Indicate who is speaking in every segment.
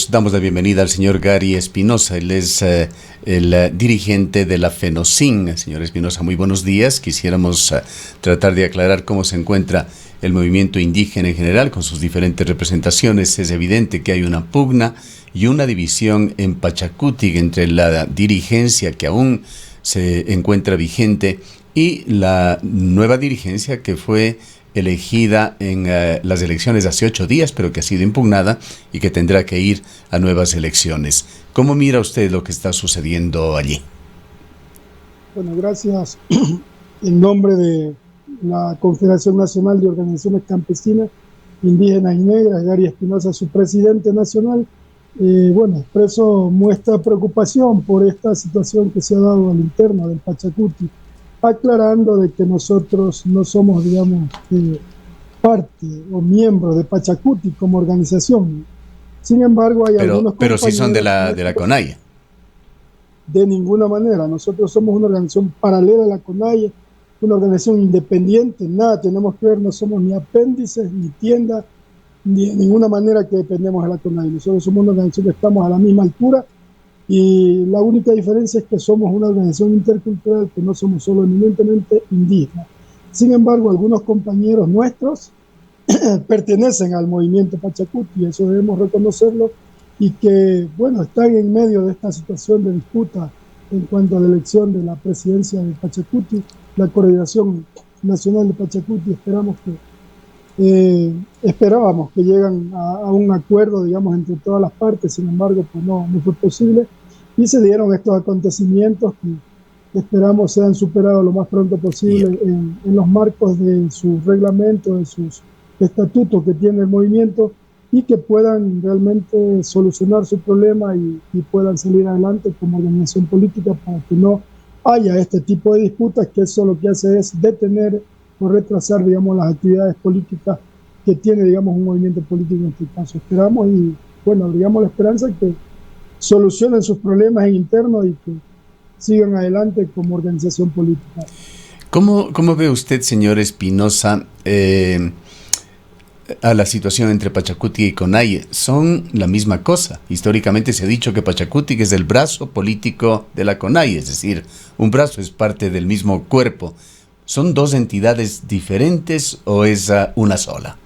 Speaker 1: nosotros damos la bienvenida al señor Gary Espinosa. Él es el dirigente de la FENOCIN. Señor Espinosa, muy buenos días. Quisiéramos tratar de aclarar cómo se encuentra el movimiento indígena en general con sus diferentes representaciones. Es evidente que hay una pugna y una división en Pachacuti entre la dirigencia que aún se encuentra vigente y la nueva dirigencia que fue elegida en las elecciones hace 8 días, pero que ha sido impugnada y que tendrá que ir a nuevas elecciones. ¿Cómo mira usted lo que está sucediendo allí?
Speaker 2: Bueno, gracias. En nombre de la Confederación Nacional de Organizaciones Campesinas, Indígenas y Negras, Gary Espinosa, su presidente nacional, expreso nuestra preocupación por esta situación que se ha dado al interno del Pachacuti, aclarando de que nosotros no somos, parte o miembros de Pachacuti como organización. Sin embargo, hay algunos compañeros...
Speaker 1: Pero sí son de la CONAIE.
Speaker 2: De ninguna manera. Nosotros somos una organización paralela a la CONAIE, una organización independiente, nada tenemos que ver, no somos ni apéndices, ni tienda, ni de ninguna manera que dependemos de la CONAIE. Nosotros somos una organización que estamos a la misma altura y la única diferencia es que somos una organización intercultural, que no somos solo eminentemente indígenas. Sin embargo, algunos compañeros nuestros pertenecen al movimiento Pachacuti, y eso debemos reconocerlo, y que, están en medio de esta situación de disputa en cuanto a la elección de la presidencia de Pachacuti. La Coordinación Nacional de Pachacuti esperábamos que lleguen a un acuerdo, entre todas las partes. Sin embargo, pues no fue posible, y se dieron estos acontecimientos que esperamos sean superados lo más pronto posible en los marcos de sus reglamentos, de sus estatutos que tiene el movimiento, y que puedan realmente solucionar su problema y puedan salir adelante como organización política para que no haya este tipo de disputas, que eso lo que hace es detener o retrasar, las actividades políticas que tiene, un movimiento político en este caso. Esperamos y, abrigamos la esperanza que solucionen sus problemas internos y que sigan adelante como organización política.
Speaker 1: ¿Cómo ve usted, señor Espinosa, a la situación entre Pachacuti y CONAIE? Son la misma cosa. Históricamente se ha dicho que Pachacuti es el brazo político de la CONAIE, es decir, un brazo es parte del mismo cuerpo. ¿Son dos entidades diferentes o es una sola?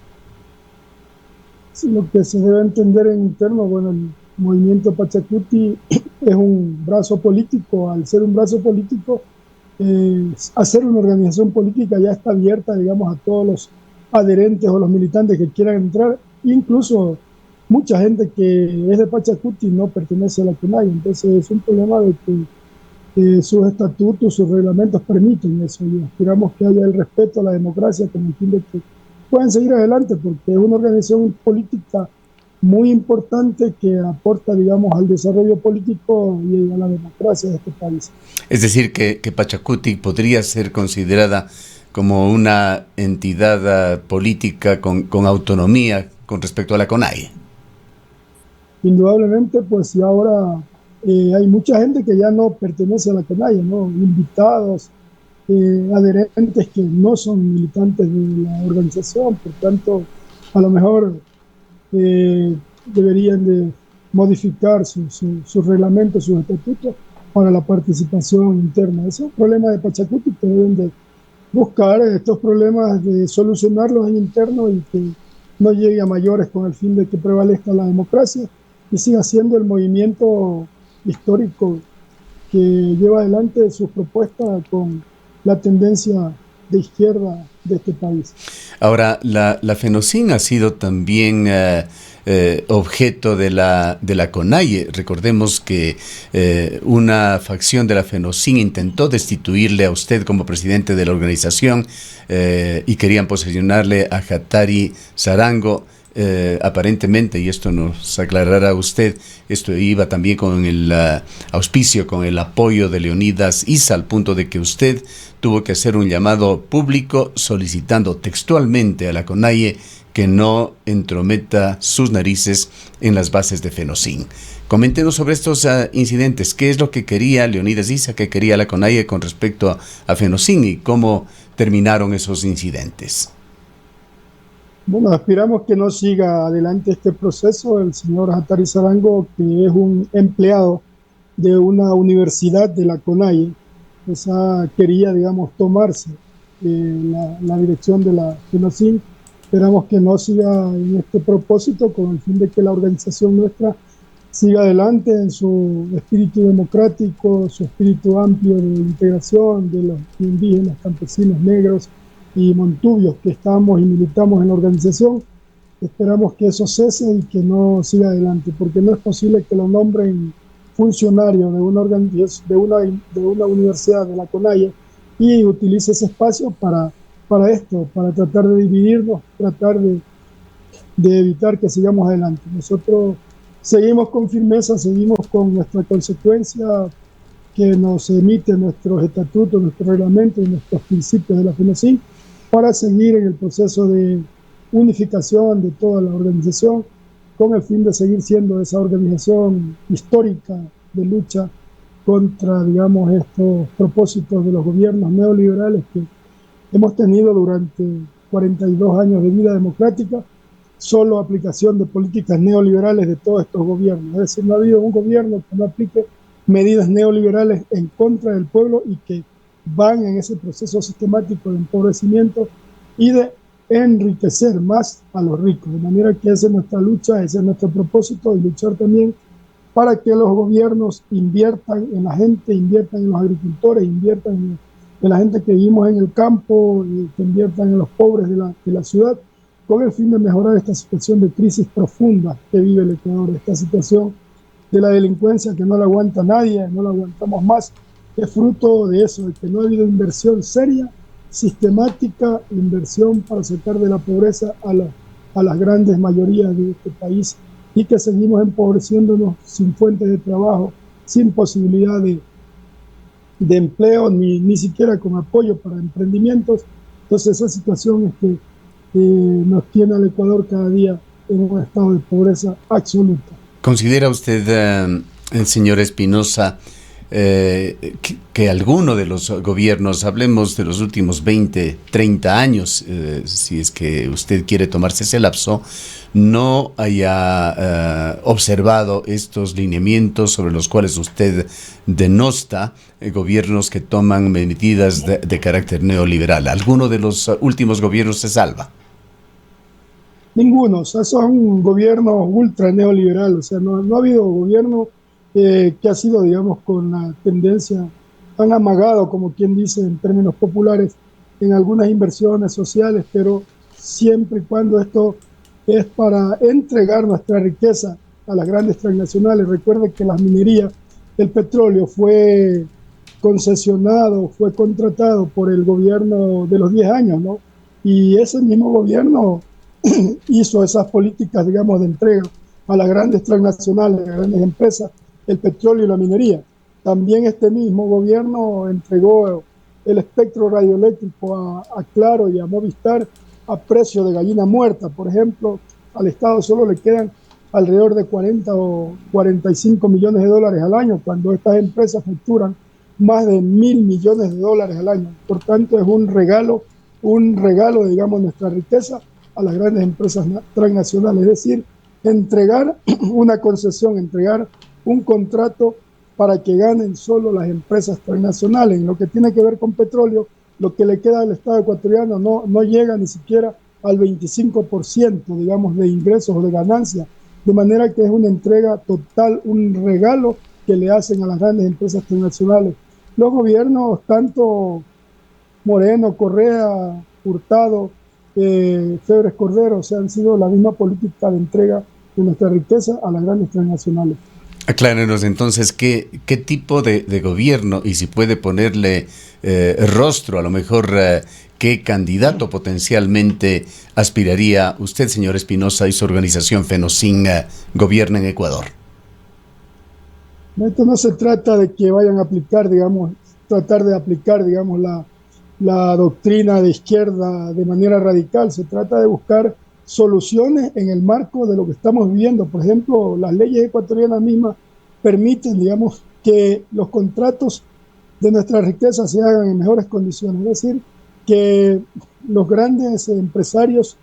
Speaker 2: Sí, lo que se debe entender en interno, el movimiento Pachacuti es un brazo político. Al ser un brazo político, hacer una organización política ya está abierta, a todos los adherentes o los militantes que quieran entrar. Incluso mucha gente que es de Pachacuti no pertenece a la CONAIE, entonces es un problema de que sus estatutos, sus reglamentos permiten eso, y esperamos que haya el respeto a la democracia con el fin de que puedan seguir adelante, porque es una organización política muy importante que aporta, al desarrollo político y a la democracia de este país.
Speaker 1: Es decir, que Pachacuti podría ser considerada como una entidad política con autonomía con respecto a la CONAIE.
Speaker 2: Indudablemente, pues, y ahora hay mucha gente que ya no pertenece a la CONAIE, ¿no? Invitados, adherentes que no son militantes de la organización, por tanto, a lo mejor deberían de modificar sus reglamentos, sus estatutos para la participación interna. Ese es un problema de Pachacuti, que deben de buscar estos problemas, de solucionarlos en interno y que no llegue a mayores, con el fin de que prevalezca la democracia y siga siendo el movimiento histórico que lleva adelante sus propuestas con la tendencia de izquierda de este país.
Speaker 1: Ahora, la FENOCIN ha sido también objeto de la CONAIE. Recordemos que una facción de la FENOCIN intentó destituirle a usted como presidente de la organización y querían posesionarle a Hattari Sarango. Aparentemente, y esto nos aclarará usted, esto iba también con el auspicio, con el apoyo de Leonidas Issa, al punto de que usted tuvo que hacer un llamado público solicitando textualmente a la CONAIE que no entrometa sus narices en las bases de FENOCIN. Coméntenos sobre estos incidentes. ¿Qué es lo que quería Leonidas Issa, qué quería la CONAIE con respecto a FENOCIN y cómo terminaron esos incidentes?
Speaker 2: Bueno, aspiramos que no siga adelante este proceso. El señor Hatari Sarango, que es un empleado de una universidad de la CONAIE, esa quería, digamos, tomarse la dirección de la FENOCIN. Esperamos que no siga en este propósito con el fin de que la organización nuestra siga adelante en su espíritu democrático, su espíritu amplio de integración de los indígenas, campesinos, negros y montubios que estamos y militamos en la organización. Esperamos que eso cese y que no siga adelante, porque no es posible que lo nombren funcionario de una, de una universidad de la CONAIE y utilice ese espacio para esto, para tratar de dividirnos, tratar de evitar que sigamos adelante. Nosotros seguimos con firmeza, seguimos con nuestra consecuencia que nos emite nuestros estatutos, nuestro reglamento y nuestros principios de la FENOCIN para seguir en el proceso de unificación de toda la organización con el fin de seguir siendo esa organización histórica de lucha contra, digamos, estos propósitos de los gobiernos neoliberales que hemos tenido durante 42 años de vida democrática, solo aplicación de políticas neoliberales de todos estos gobiernos. Es decir, no ha habido un gobierno que no aplique medidas neoliberales en contra del pueblo y que van en ese proceso sistemático de empobrecimiento y de enriquecer más a los ricos. De manera que esa es nuestra lucha, ese es nuestro propósito, y luchar también para que los gobiernos inviertan en la gente, inviertan en los agricultores, inviertan en la gente que vivimos en el campo, que inviertan en los pobres de la ciudad, con el fin de mejorar esta situación de crisis profunda que vive el Ecuador, esta situación de la delincuencia que no la aguanta nadie, no la aguantamos más, es fruto de eso, de que no ha habido inversión seria, sistemática, inversión para sacar de la pobreza a las grandes mayorías de este país, y que seguimos empobreciéndonos sin fuentes de trabajo, sin posibilidad de empleo, ni siquiera con apoyo para emprendimientos. Entonces esa situación es que nos tiene al Ecuador cada día en un estado de pobreza absoluta.
Speaker 1: ¿Considera usted, el señor Espinosa, que alguno de los gobiernos, hablemos de los últimos 20, 30 años, si es que usted quiere tomarse ese lapso, no haya observado estos lineamientos sobre los cuales usted denosta gobiernos que toman medidas de carácter neoliberal? ¿Alguno de los últimos gobiernos se salva?
Speaker 2: Ninguno, o sea, son gobiernos ultra neoliberal, o sea, no ha habido gobierno que ha sido, digamos, con la tendencia, han amagado, como quien dice en términos populares, en algunas inversiones sociales, pero siempre y cuando esto es para entregar nuestra riqueza a las grandes transnacionales. Recuerde que las minerías, el petróleo fue concesionado, fue contratado por el gobierno de los 10 años, ¿no? Y ese mismo gobierno hizo esas políticas, digamos, de entrega a las grandes transnacionales, a las grandes empresas, el petróleo y la minería. También este mismo gobierno entregó el espectro radioeléctrico a Claro y a Movistar a precio de gallina muerta. Por ejemplo, al Estado solo le quedan alrededor de 40 o 45 millones de dólares al año, cuando estas empresas facturan más de 1.000 millones de dólares al año. Por tanto, es un regalo, digamos, nuestra riqueza a las grandes empresas transnacionales, es decir, entregar una concesión, entregar un contrato para que ganen solo las empresas transnacionales. En lo que tiene que ver con petróleo, lo que le queda al Estado ecuatoriano no llega ni siquiera al 25%, digamos, de ingresos o de ganancias, de manera que es una entrega total, un regalo que le hacen a las grandes empresas transnacionales. Los gobiernos, tanto Moreno, Correa, Hurtado, Febres Cordero, o sea, han sido la misma política de entrega de nuestra riqueza a las grandes transnacionales.
Speaker 1: Aclárenos entonces qué tipo de gobierno, y si puede ponerle rostro, a lo mejor qué candidato potencialmente aspiraría usted, señor Espinosa, y su organización FENOCIN gobierna en Ecuador.
Speaker 2: Esto no se trata de que vayan a aplicar, digamos, tratar de aplicar, digamos, la doctrina de izquierda de manera radical. Se trata de buscar soluciones en el marco de lo que estamos viviendo. Por ejemplo, las leyes ecuatorianas mismas permiten, digamos, que los contratos de nuestra riqueza se hagan en mejores condiciones. Es decir, que los grandes empresarios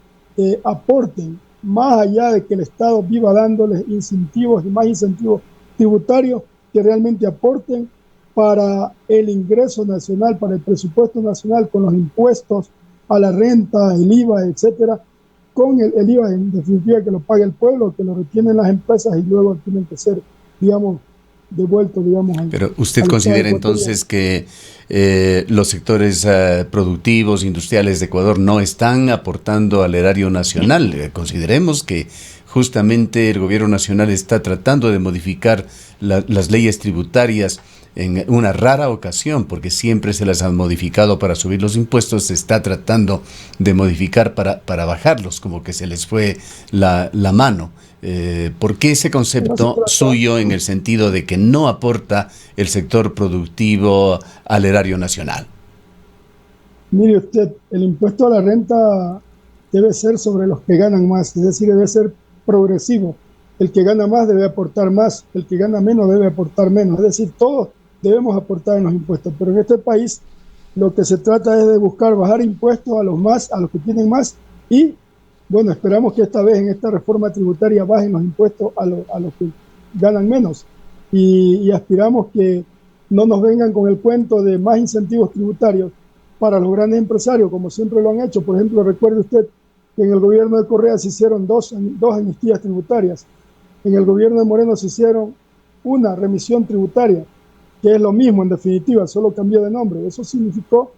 Speaker 2: aporten, más allá de que el Estado viva dándoles incentivos y más incentivos tributarios, que realmente aporten para el ingreso nacional, para el presupuesto nacional, con los impuestos a la renta, el IVA, etcétera, con el IVA en definitiva que lo pague el pueblo, que lo retienen las empresas y luego tienen que ser, digamos, devueltos, digamos.
Speaker 1: Pero usted considera entonces que los sectores productivos, industriales de Ecuador no están aportando al erario nacional. Consideremos que justamente el gobierno nacional está tratando de modificar las leyes tributarias en una rara ocasión, porque siempre se las han modificado para subir los impuestos, se está tratando de modificar para bajarlos, como que se les fue la mano. ¿Por qué ese concepto suyo en el sentido de que no aporta el sector productivo al erario nacional?
Speaker 2: Mire usted, el impuesto a la renta debe ser sobre los que ganan más, es decir, debe ser progresivo. El que gana más debe aportar más, el que gana menos debe aportar menos, es decir, todos debemos aportar en los impuestos, pero en este país lo que se trata es de buscar bajar impuestos a los que tienen más y bueno, esperamos que esta vez en esta reforma tributaria bajen los impuestos a los que ganan menos y aspiramos que no nos vengan con el cuento de más incentivos tributarios para los grandes empresarios, como siempre lo han hecho. Por ejemplo, recuerde usted que en el gobierno de Correa se hicieron dos amnistías tributarias. En el gobierno de Moreno se hicieron una remisión tributaria, que es lo mismo en definitiva, solo cambió de nombre. Eso significó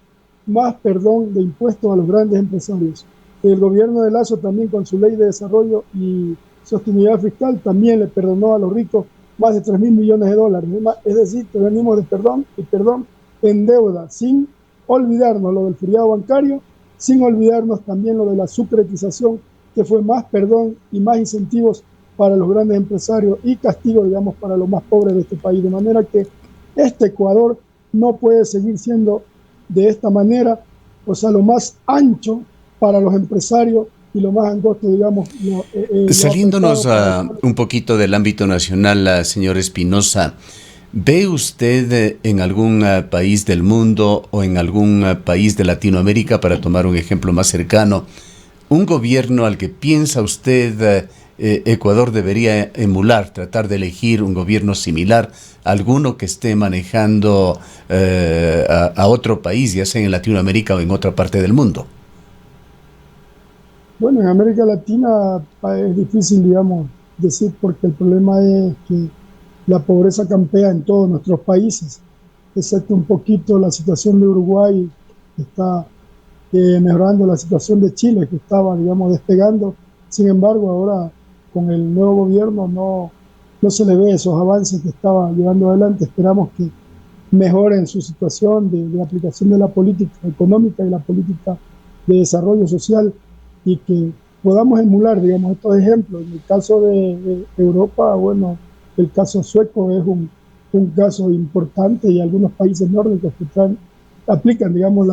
Speaker 2: más perdón de impuestos a los grandes empresarios. El gobierno de Lasso también con su ley de desarrollo y sostenibilidad fiscal también le perdonó a los ricos más de 3.000 millones de dólares. Es decir, que venimos de perdón y perdón en deuda, sin olvidarnos lo del feriado bancario, sin olvidarnos también lo de la subcretización, que fue más perdón y más incentivos para los grandes empresarios y castigo, digamos, para los más pobres de este país. De manera que este Ecuador no puede seguir siendo de esta manera, o sea, lo más ancho para los empresarios y lo más angosto, digamos.
Speaker 1: Saliéndonos un poquito del ámbito nacional, señor Espinosa, ¿ve usted en algún país del mundo o en algún país de Latinoamérica, para tomar un ejemplo más cercano, un gobierno al que piensa usted Ecuador debería emular, tratar de elegir un gobierno similar, alguno que esté manejando a otro país, ya sea en Latinoamérica o en otra parte del mundo?
Speaker 2: Bueno, en América Latina es difícil, digamos, decir, porque el problema es que la pobreza campea en todos nuestros países, excepto un poquito la situación de Uruguay, que está mejorando, la situación de Chile, que estaba, digamos, despegando. Sin embargo, ahora con el nuevo gobierno no se le ve esos avances que estaba llevando adelante. Esperamos que mejoren su situación de aplicación de la política económica y la política de desarrollo social y que podamos emular, digamos, estos ejemplos. En el caso de Europa, bueno, el caso sueco es un caso importante y algunos países nórdicos que aplican, digamos,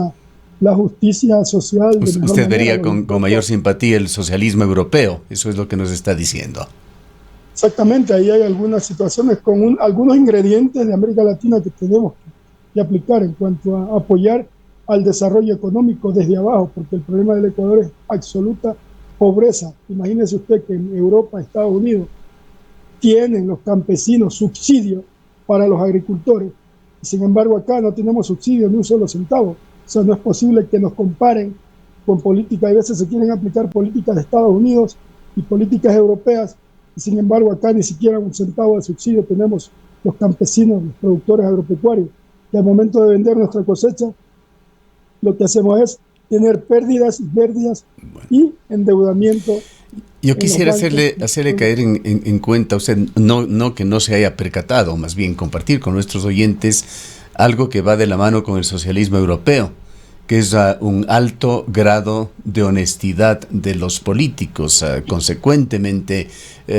Speaker 2: la justicia social.
Speaker 1: Usted vería con mayor simpatía el socialismo europeo, eso es lo que nos está diciendo.
Speaker 2: Exactamente, ahí hay algunas situaciones con algunos ingredientes de América Latina que tenemos que aplicar en cuanto a apoyar al desarrollo económico desde abajo, porque el problema del Ecuador es absoluta pobreza. Imagínese usted que en Europa, Estados Unidos, tienen los campesinos subsidios para los agricultores, y sin embargo acá no tenemos subsidio ni un solo centavo. O sea, no es posible que nos comparen con políticas. A veces se quieren aplicar políticas de Estados Unidos y políticas europeas, y sin embargo acá ni siquiera un centavo de subsidio tenemos los campesinos, los productores agropecuarios, que al momento de vender nuestra cosecha, lo que hacemos es tener pérdidas y endeudamiento.
Speaker 1: Yo quisiera hacerle caer en cuenta, usted no que no se haya percatado, más bien compartir con nuestros oyentes algo que va de la mano con el socialismo europeo, que es un alto grado de honestidad de los políticos. Consecuentemente,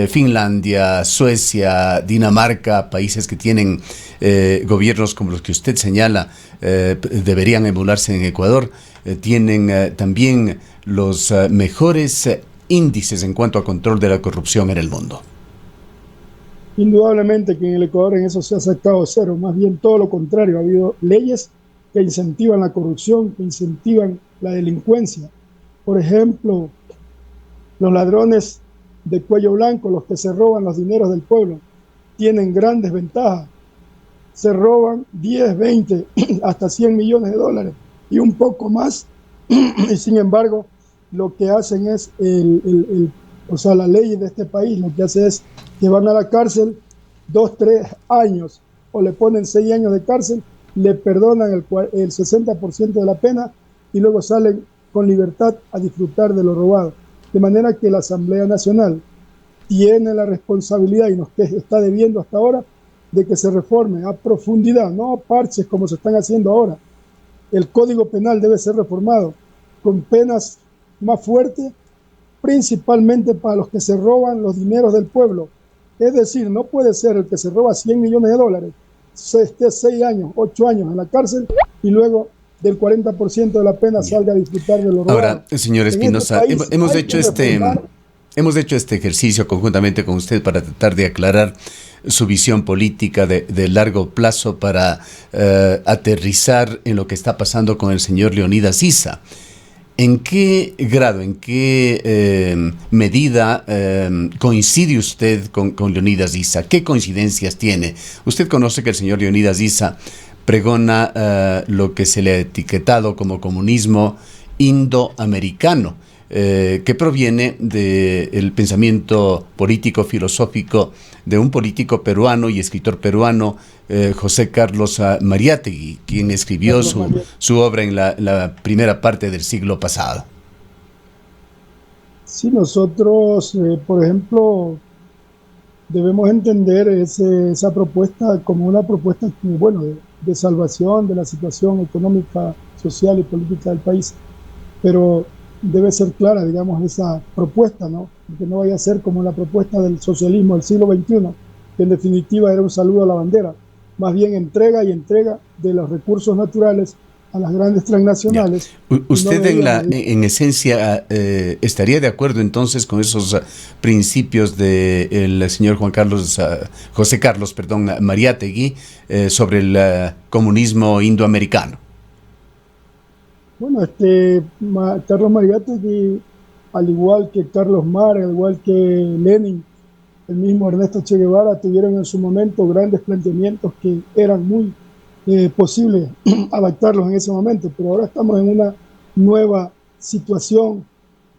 Speaker 1: Finlandia, Suecia, Dinamarca, países que tienen gobiernos como los que usted señala, deberían emularse en Ecuador, tienen también los mejores índices en cuanto a control de la corrupción en el mundo.
Speaker 2: Indudablemente que en el Ecuador en eso se ha sacado cero, más bien todo lo contrario, ha habido leyes que incentivan la corrupción, que incentivan la delincuencia. Por ejemplo, Los ladrones de cuello blanco, los que se roban los dineros del pueblo, tienen grandes ventajas. Se roban 10, 20, hasta 100 millones de dólares y un poco más. Y sin embargo, lo que hacen es, o sea, la ley de este país lo que hace es que van a la cárcel 2, 3 años o le ponen 6 años de cárcel, le perdonan el 60% de la pena y luego salen con libertad a disfrutar de lo robado. De manera que la Asamblea Nacional tiene la responsabilidad y nos está debiendo hasta ahora de que se reforme a profundidad, no a parches como se están haciendo ahora. El Código Penal debe ser reformado con penas más fuertes, principalmente para los que se roban los dineros del pueblo. Es decir, no puede ser el que se roba 100 millones de dólares, se esté 6 años, 8 años en la cárcel y luego del 40% de la pena salga a disfrutar de lo robado.
Speaker 1: Ahora, señor Espinosa, hemos hecho este ejercicio conjuntamente con usted para tratar de aclarar su visión política de largo plazo para aterrizar en lo que está pasando con el señor Leonidas Issa. ¿En qué grado, en qué medida coincide usted con Leonidas Issa? ¿Qué coincidencias tiene? Usted conoce que el señor Leonidas Issa pregona lo que se le ha etiquetado como comunismo indoamericano, que proviene del pensamiento político filosófico de un político peruano y escritor peruano, José Carlos Mariátegui, quien escribió su obra en la primera parte del siglo pasado.
Speaker 2: Sí, nosotros, por ejemplo, debemos entender esa propuesta como una propuesta bueno, de salvación de la situación económica, social y política del país, pero debe ser clara, digamos, esa propuesta, ¿no? Que no vaya a ser como la propuesta del socialismo del siglo XXI, que en definitiva era un saludo a la bandera, más bien entrega y entrega de los recursos naturales a las grandes transnacionales.
Speaker 1: ¿Usted en esencia estaría de acuerdo entonces con esos principios del señor José Carlos Mariátegui sobre el comunismo indoamericano?
Speaker 2: Bueno, Carlos Mariátegui, al igual que Carlos Marx, al igual que Lenin, el mismo Ernesto Che Guevara, tuvieron en su momento grandes planteamientos que eran muy posible adaptarlos en ese momento, pero ahora estamos en una nueva situación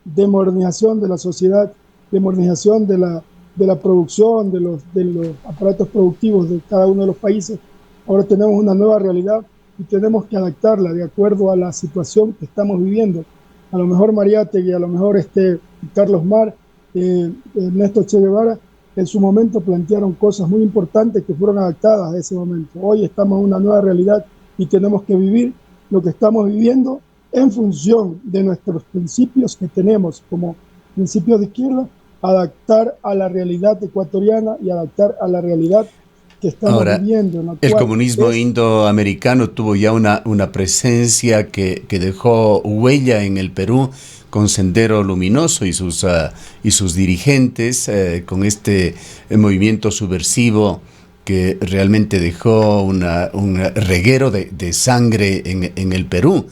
Speaker 2: de modernización de la sociedad, de modernización de la producción, de los aparatos productivos de cada uno de los países. Ahora tenemos una nueva realidad y tenemos que adaptarla de acuerdo a la situación que estamos viviendo. A lo mejor Mariátegui, a lo mejor Carlos Marx, Ernesto Che Guevara, en su momento plantearon cosas muy importantes que fueron adaptadas a ese momento. Hoy estamos en una nueva realidad y tenemos que vivir lo que estamos viviendo en función de nuestros principios que tenemos como principios de izquierda, adaptar a la realidad ecuatoriana y adaptar a la realidad que estamos viviendo.
Speaker 1: El comunismo indoamericano tuvo ya una presencia que dejó huella en el Perú, con Sendero Luminoso y sus dirigentes, con este movimiento subversivo que realmente dejó un reguero de sangre en el Perú.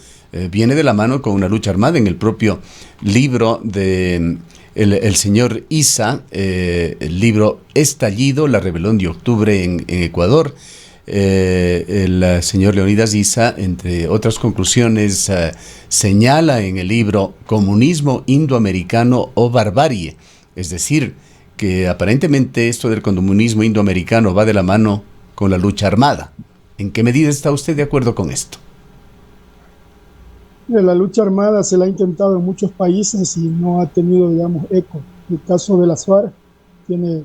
Speaker 1: Viene de la mano con una lucha armada. En el propio libro de el señor Issa, el libro Estallido, la rebelión de octubre en Ecuador, el señor Leonidas Issa, entre otras conclusiones, señala en el libro comunismo indoamericano o barbarie, es decir, que aparentemente esto del comunismo indoamericano va de la mano con la lucha armada. ¿En qué medida está usted de acuerdo con esto?
Speaker 2: La lucha armada se la ha intentado en muchos países y no ha tenido, digamos, eco. El caso de las FARC tiene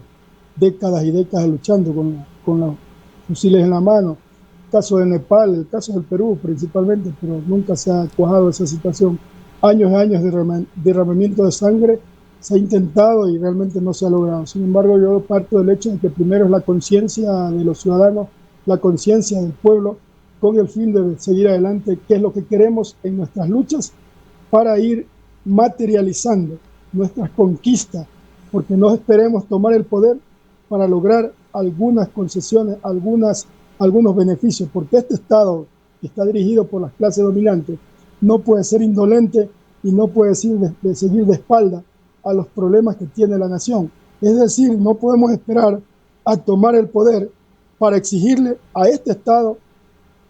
Speaker 2: décadas y décadas luchando con los fusiles en la mano. El caso de Nepal, el caso del Perú principalmente, pero nunca se ha cuajado esa situación. Años y años de derramamiento de sangre se ha intentado y realmente no se ha logrado. Sin embargo, yo parto del hecho de que primero es la conciencia de los ciudadanos, la conciencia del pueblo, con el fin de seguir adelante, qué es lo que queremos en nuestras luchas para ir materializando nuestras conquistas, porque no esperemos tomar el poder para lograr algunas concesiones, algunos beneficios, porque este Estado que está dirigido por las clases dominantes no puede ser indolente y no puede seguir de espalda a los problemas que tiene la nación. Es decir, no podemos esperar a tomar el poder para exigirle a este Estado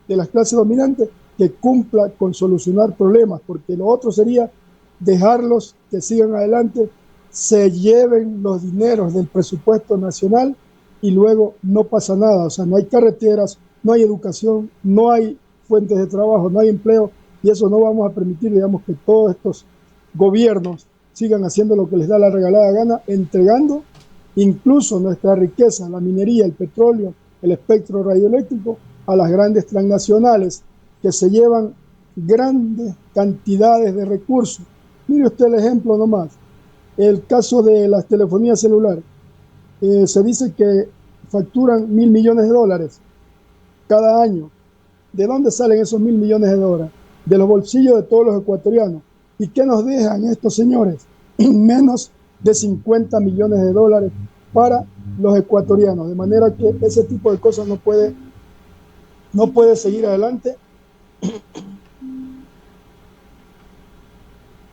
Speaker 2: de las clases dominantes que cumpla con solucionar problemas, porque lo otro sería dejarlos que sigan adelante, se lleven los dineros del presupuesto nacional y luego no pasa nada. O sea, no hay carreteras, no hay educación, no hay fuentes de trabajo, no hay empleo, y eso no vamos a permitir, digamos, que todos estos gobiernos sigan haciendo lo que les da la regalada gana, entregando incluso nuestra riqueza, la minería, el petróleo, el espectro radioeléctrico, a las grandes transnacionales que se llevan grandes cantidades de recursos. Mire usted el ejemplo nomás, el caso de las telefonías celulares. Se dice que facturan $1.000 millones cada año. ¿De dónde salen esos $1.000 millones? De los bolsillos de todos los ecuatorianos. ¿Y qué nos dejan estos señores? Menos de $50 millones para los ecuatorianos. De manera que ese tipo de cosas no puede seguir adelante.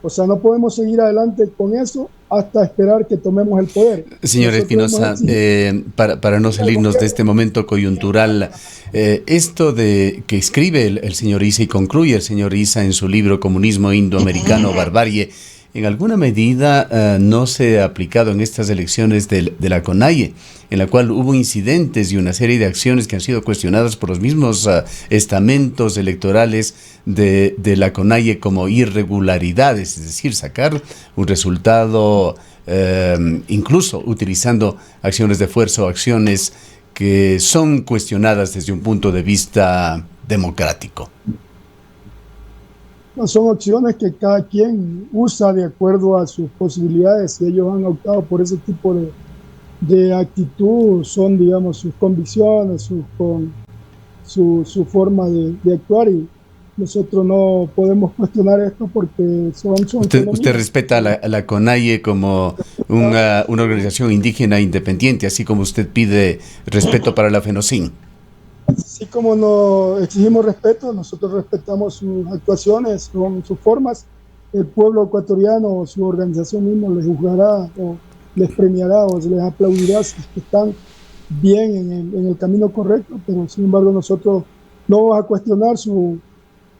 Speaker 2: O sea, no podemos seguir adelante con eso hasta esperar que tomemos el poder.
Speaker 1: Señor Espinosa, para no salirnos de este momento coyuntural, esto de que escribe el señor Issa y concluye el señor Issa en su libro Comunismo Indoamericano, Barbarie, en alguna medida no se ha aplicado en estas elecciones de la CONAIE, en la cual hubo incidentes y una serie de acciones que han sido cuestionadas por los mismos estamentos electorales de la CONAIE como irregularidades, es decir, sacar un resultado incluso utilizando acciones de fuerza o acciones que son cuestionadas desde un punto de vista democrático.
Speaker 2: Son opciones que cada quien usa de acuerdo a sus posibilidades. Si ellos han optado por ese tipo de actitud, son, digamos, sus convicciones, su forma de actuar, y nosotros no podemos cuestionar esto porque son
Speaker 1: usted respeta a la CONAIE como una organización indígena independiente, así como usted pide respeto para la FENOCIN.
Speaker 2: Así como nos exigimos respeto, nosotros respetamos sus actuaciones, sus formas. El pueblo ecuatoriano o su organización mismo les juzgará o les premiará o les aplaudirá si están bien en el camino correcto, pero sin embargo nosotros no vamos a cuestionar su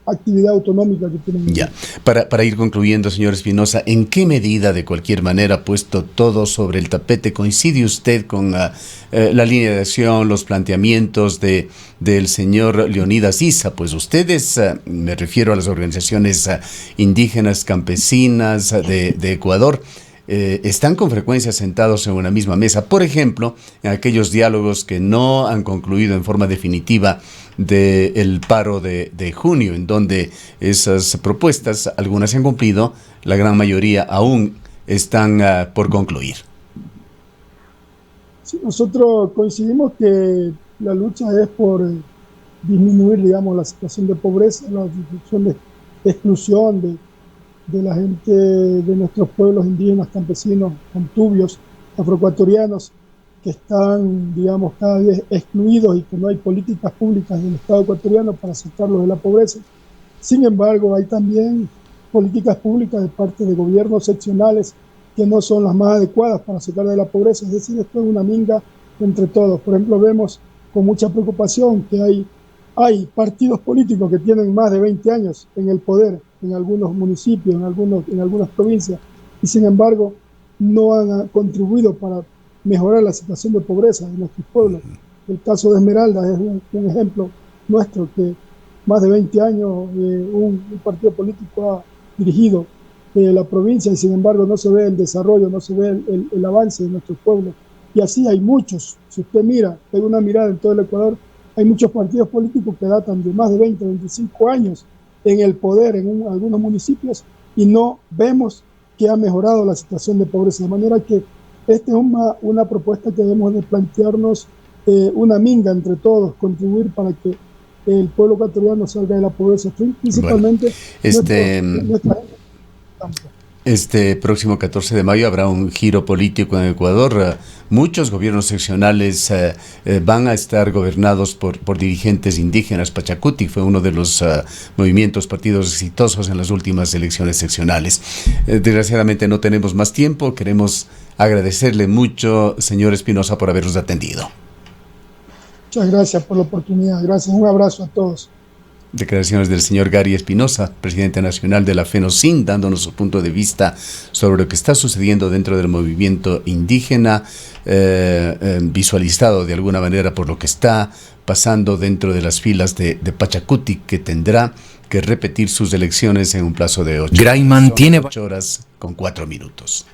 Speaker 2: actividad autonómica que tienen.
Speaker 1: Ya, para ir concluyendo, señor Espinosa, ¿en qué medida, de cualquier manera, puesto todo sobre el tapete, coincide usted con la línea de acción, los planteamientos del señor Leonidas Issa? Pues ustedes, me refiero a las organizaciones indígenas, campesinas de Ecuador, están con frecuencia sentados en una misma mesa, por ejemplo, en aquellos diálogos que no han concluido en forma definitiva del paro de junio, en donde esas propuestas, algunas se han cumplido, la gran mayoría aún están por concluir.
Speaker 2: Sí, nosotros coincidimos que la lucha es por disminuir, digamos, la situación de pobreza, la situación de exclusión de la gente de nuestros pueblos indígenas, campesinos, contubios, afroecuatorianos, que están, digamos, cada vez excluidos y que no hay políticas públicas del Estado ecuatoriano para sacarlos de la pobreza. Sin embargo, hay también políticas públicas de parte de gobiernos seccionales que no son las más adecuadas para sacar de la pobreza. Es decir, esto es una minga entre todos. Por ejemplo, vemos con mucha preocupación que hay partidos políticos que tienen más de 20 años en el poder en algunos municipios, en algunas provincias, y sin embargo no han contribuido para mejorar la situación de pobreza de nuestros pueblos. El caso de Esmeralda es un ejemplo nuestro, que más de 20 años un partido político ha dirigido la provincia y sin embargo no se ve el desarrollo, no se ve el avance de nuestros pueblos. Y así hay muchos. Si usted mira, pega una mirada en todo el Ecuador, hay muchos partidos políticos que datan de más de 20, 25 años en el poder en algunos municipios y no vemos que ha mejorado la situación de pobreza. De manera que esta es una propuesta que debemos de plantearnos, una minga entre todos, contribuir para que el pueblo ecuatoriano salga de la pobreza, principalmente
Speaker 1: bueno,
Speaker 2: nuestra gente.
Speaker 1: Este próximo 14 de mayo habrá un giro político en Ecuador. Muchos gobiernos seccionales van a estar gobernados por dirigentes indígenas. Pachacuti fue uno de los movimientos, partidos exitosos en las últimas elecciones seccionales. Desgraciadamente no tenemos más tiempo. Queremos agradecerle mucho, señor Espinosa, por habernos atendido.
Speaker 2: Muchas gracias por la oportunidad. Gracias. Un abrazo a todos.
Speaker 1: Declaraciones del señor Gary Espinosa, presidente nacional de la FENOCIN, dándonos su punto de vista sobre lo que está sucediendo dentro del movimiento indígena, visualizado de alguna manera por lo que está pasando dentro de las filas de Pachacuti, que tendrá que repetir sus elecciones en un plazo de 8 horas con 4 minutos.